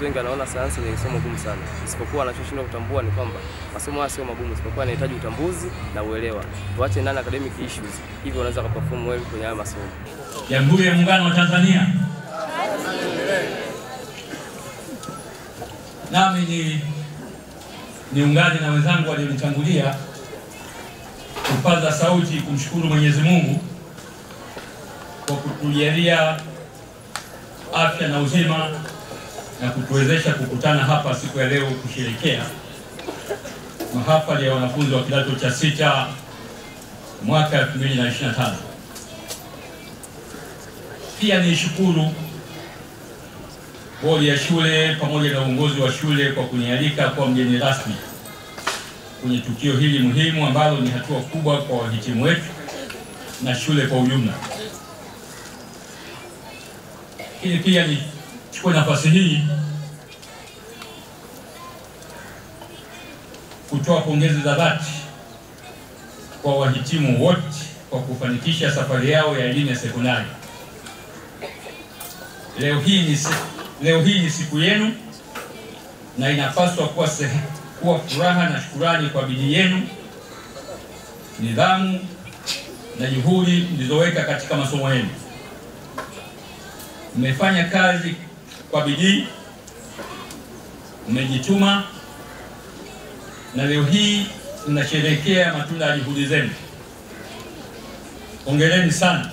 wanafunzi wengi wanaona sayansi ni somo gumu sana. Isipokuwa anachoshindwa kutambua ni kwamba masomo haya sio magumu, isipokuwa yanahitaji utambuzi na uelewa. Tuache ndani academic issues. Hivyo unaweza kuperform well kwenye haya masomo. Jamhuri ya Muungano wa Tanzania. Nami niungane na wenzangu walionitangulia kupaza sauti kumshukuru Mwenyezi Mungu kwa kutujalia afya na uzima na kutuwezesha kukutana hapa siku ya leo kusherehekea mahafali ya wanafunzi wa kidato cha 6 mwaka 2025. Pia nishukuru bodi ya shule pamoja na uongozi wa shule kwa kunialika kwa mgeni rasmi kwenye tukio hili muhimu ambalo ni hatua kubwa kwa wahitimu wetu na shule kwa ujumla. Lakini pia nichukue nafasi hii kutoa pongezi za dhati kwa wahitimu wote kwa kufanikisha safari yao ya elimu ya sekondari. Leo hii ni siku yenu na inapaswa kuwa furaha na shukrani kwa bidii yenu, nidhamu na juhudi mlizoweka katika masomo yenu. Mmefanya kazi kwa bidii, mmejituma na leo hii mnasherehekea matunda ya juhudi zenu. Hongereni sana.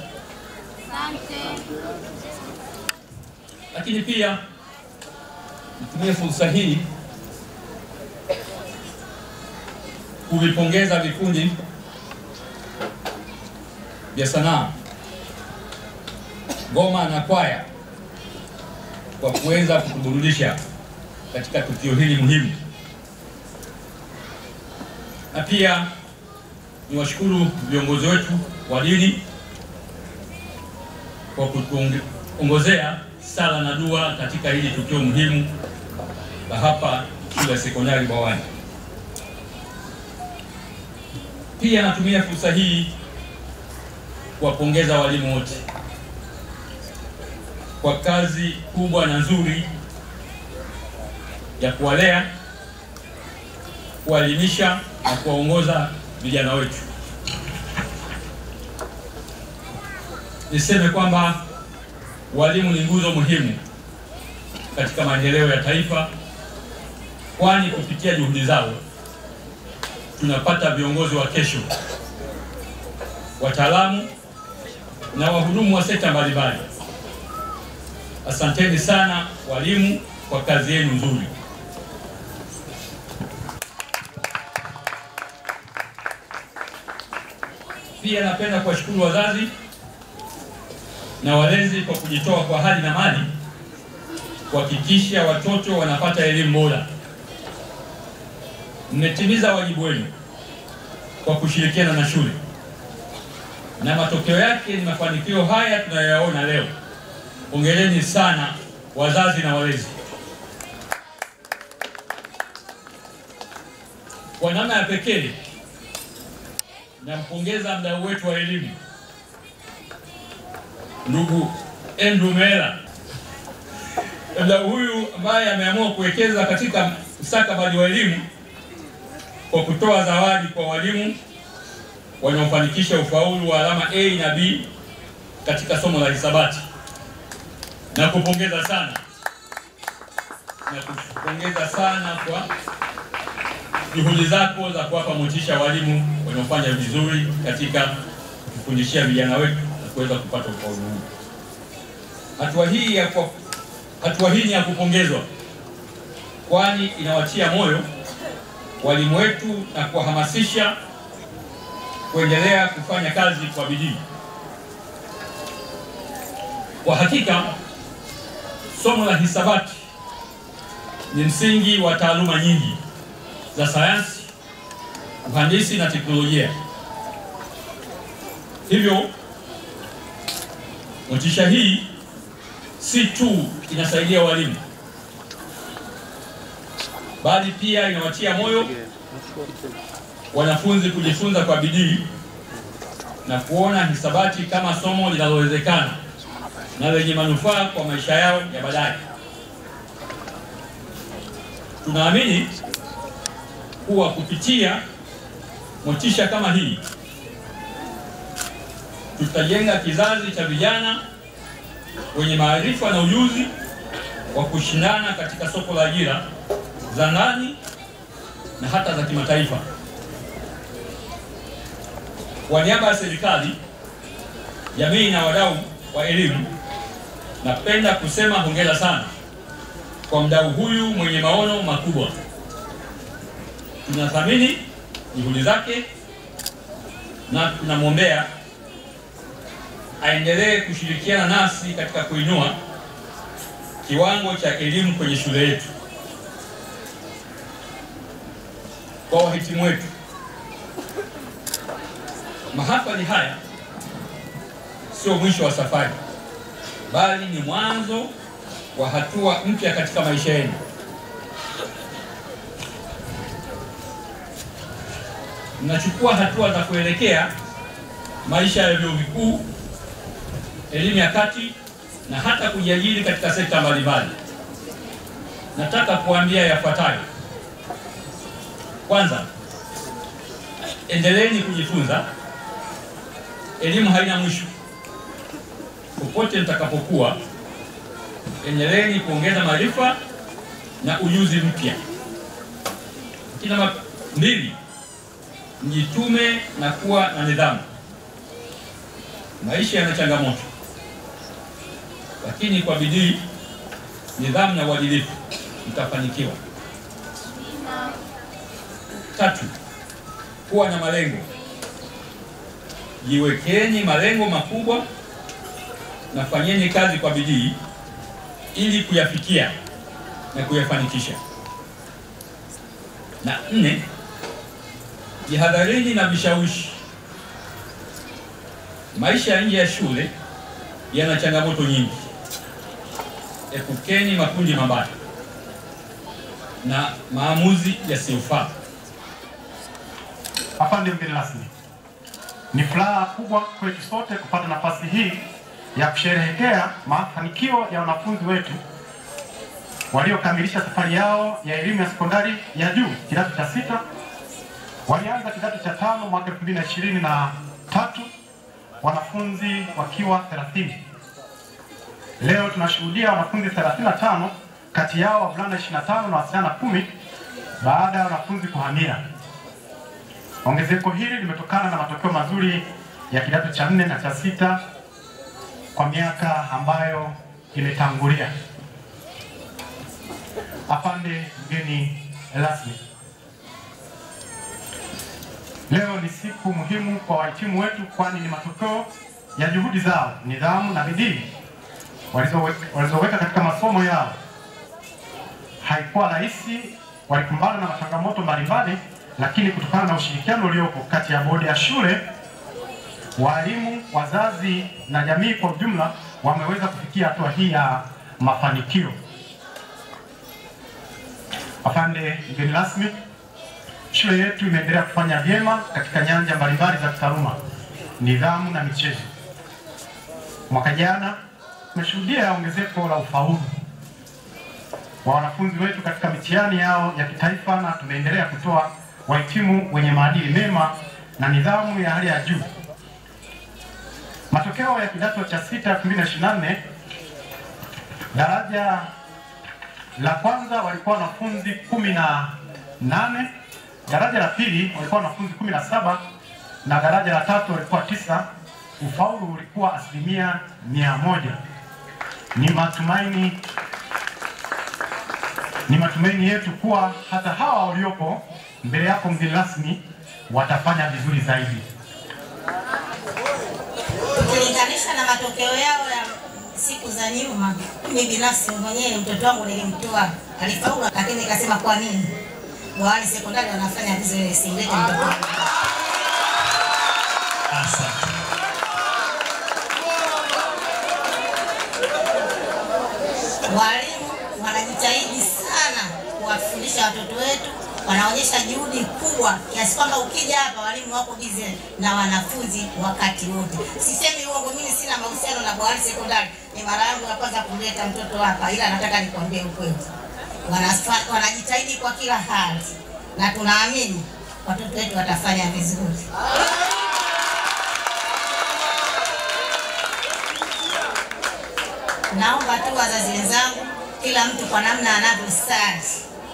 Lakini pia nitumie fursa hii kuvipongeza vikundi vya sanaa, ngoma na kwaya kwa kuweza kutuburudisha katika tukio hili muhimu. Na pia niwashukuru viongozi wetu wa dini kwa kutuongozea sala na dua katika hili tukio muhimu la hapa shule ya sekondari Bwawani. Pia natumia fursa hii kuwapongeza walimu wote kwa kazi kubwa na nzuri ya kuwalea, kuwaelimisha na kuwaongoza vijana wetu. Niseme kwamba walimu ni nguzo muhimu katika maendeleo ya taifa, kwani kupitia juhudi zao tunapata viongozi wa kesho, wataalamu na wahudumu wa sekta mbalimbali. Asanteni sana walimu kwa kazi yenu nzuri. Pia napenda kuwashukuru wazazi na walezi kwa kujitoa kwa hali na mali kuhakikisha watoto wanapata elimu bora. Mmetimiza wajibu wenu kwa kushirikiana na shule, na matokeo yake ni mafanikio haya tunayoyaona leo. Hongereni sana wazazi na walezi. Kwa namna ya pekee nampongeza mdau wetu wa elimu, ndugu Andrew Mela. Mdau huyu ambaye ameamua kuwekeza katika mustakabali wa elimu kwa kutoa zawadi kwa walimu wanaofanikisha ufaulu wa alama A na B katika somo la hisabati. Na kupongeza sana kwa juhudi zako za kuwapa motisha walimu wanaofanya vizuri katika kufundishia vijana wetu na kuweza kupata ufaulu huu. Hatua hii ni ya kupongezwa, kwani inawatia moyo walimu wetu na kuwahamasisha kuendelea kufanya kazi kwa bidii. Kwa hakika somo la hisabati ni msingi wa taaluma nyingi za sayansi, uhandisi na teknolojia. Hivyo motisha hii si tu inasaidia walimu, bali pia inawatia moyo wanafunzi kujifunza kwa bidii na kuona hisabati kama somo linalowezekana na lenye manufaa kwa maisha yao ya baadaye. Tunaamini kuwa kupitia motisha kama hii tutajenga kizazi cha vijana wenye maarifa na ujuzi wa kushindana katika soko la ajira za ndani na hata za kimataifa. Kwa niaba ya serikali, jamii na wadau wa elimu, napenda kusema hongera sana kwa mdau huyu mwenye maono makubwa. Tunathamini juhudi zake na tunamwombea aendelee kushirikiana nasi katika kuinua kiwango cha elimu kwenye shule yetu. Kwa wahitimu wetu, mahafali haya sio mwisho wa safari, bali ni mwanzo wa hatua mpya katika maisha yenu. Mnachukua hatua za kuelekea maisha ya vyuo vikuu, elimu ya kati na hata kujiajiri katika sekta mbalimbali. Nataka kuambia yafuatayo. Kwanza, endeleeni kujifunza. Elimu haina mwisho. Popote mtakapokuwa, endeleeni kuongeza maarifa na ujuzi mpya. Namba 2, mjitume na kuwa na nidhamu. Maisha yana changamoto, lakini kwa bidii, nidhamu na uadilifu mtafanikiwa. 3, kuwa na malengo. Jiwekeni malengo makubwa na fanyeni kazi kwa bidii ili kuyafikia na kuyafanikisha. Na 4, jihadharini na vishawishi. Maisha nje ya shule yana changamoto nyingi. Epukeni makundi mabaya na maamuzi yasiyofaa. Afande mgeni rasmi, ni furaha kubwa kwetu sote kupata nafasi hii ya kusherehekea mafanikio ya wanafunzi wetu waliokamilisha safari yao ya elimu ya sekondari ya juu kidato cha 6. Walianza kidato cha 5 mwaka 2023, wanafunzi wakiwa 30. Leo tunashuhudia wanafunzi 35, kati yao wavulana 25 na wasichana 10 baada ya wanafunzi kuhamia. Ongezeko hili limetokana na matokeo mazuri ya kidato cha 4 na cha 6 kwa miaka ambayo imetangulia. Afande mgeni rasmi, leo ni siku muhimu kwa wahitimu wetu, kwani ni matokeo ya juhudi zao, nidhamu na bidii walizoweka katika masomo yao. Haikuwa rahisi, walikumbana na changamoto mbalimbali, lakini kutokana na ushirikiano uliopo kati ya bodi ya shule, walimu, wazazi na jamii kwa ujumla, wameweza kufikia hatua hii ya mafanikio. Afande mgeni rasmi, shule yetu imeendelea kufanya vyema katika nyanja mbalimbali za kitaaluma, nidhamu na michezo. Mwaka jana tumeshuhudia ongezeko la ufaulu wa wanafunzi wetu katika mitihani yao ya kitaifa, na tumeendelea kutoa wahitimu wenye maadili mema na nidhamu ya hali ya juu. Matokeo ya kidato cha 6 2024, daraja la kwanza walikuwa wanafunzi 18, daraja la pili walikuwa wanafunzi 17 na daraja la tatu walikuwa 9. Ufaulu ulikuwa 100%. Ni matumaini yetu kuwa hata hawa waliopo mbele yako mgeni rasmi watafanya vizuri zaidi. Ukilinganisha na matokeo yao ya siku za nyuma, mimi binafsi mwenyewe mtoto wangu nilimtoa alifaulu, lakini nikasema kwa nini wale sekondari wanafanya vizuri, silete mtoto wangu. Asante. Walimu wanajitahidi sana kuwafundisha watoto wetu, wanaonyesha juhudi kubwa kiasi kwamba ukija hapa walimu wako busy na wanafunzi wakati wote. Sisemi uongo, mimi sina mahusiano na Bwawali Sekondari. Ni mara yangu ya kwanza kumleta mtoto hapa, ila nataka nikwambie ukweli. wanajitahidi kwa kila hali, na tunaamini watoto wetu watafanya vizuri. Naomba tu wazazi wenzangu, kila mtu kwa namna anavyostahili,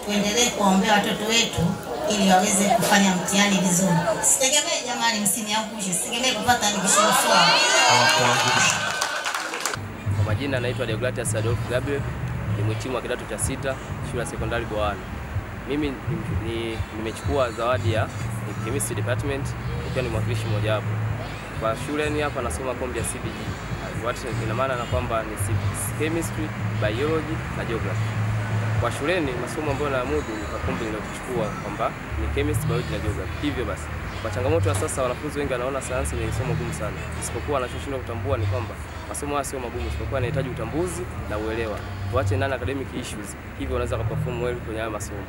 tuendelee kuombea watoto wetu ili waweze kufanya mtihani vizuri. Sitegemee jamani, msiniangushe, sitegemee kupata nikishinda. Kwa majina naitwa Deogratias Adolf Gabriel, ni mhitimu wa kidato cha 6 shule ya sekondari Bwana. Mimi nimechukua zawadi ya chemistry department ikiwa ni mwakilishi mmoja wapo. Kwa shuleni hapa nasoma kombi ya CBG. Ina maana na kwamba ni chemistry, biology na geography. Kwa shuleni masomo ambayo naamudu kwa kombi niliyochukua kwamba ni chemistry, biology na geography. Hivyo basi, kwa changamoto ya sasa wanafunzi wengi wanaona sayansi ni somo gumu sana. Isipokuwa anachoshindwa kutambua ni kwamba masomo haya sio magumu, isipokuwa yanahitaji utambuzi na uelewa. Tuache non academic issues. Hivyo unaweza kuperform well kwenye haya masomo.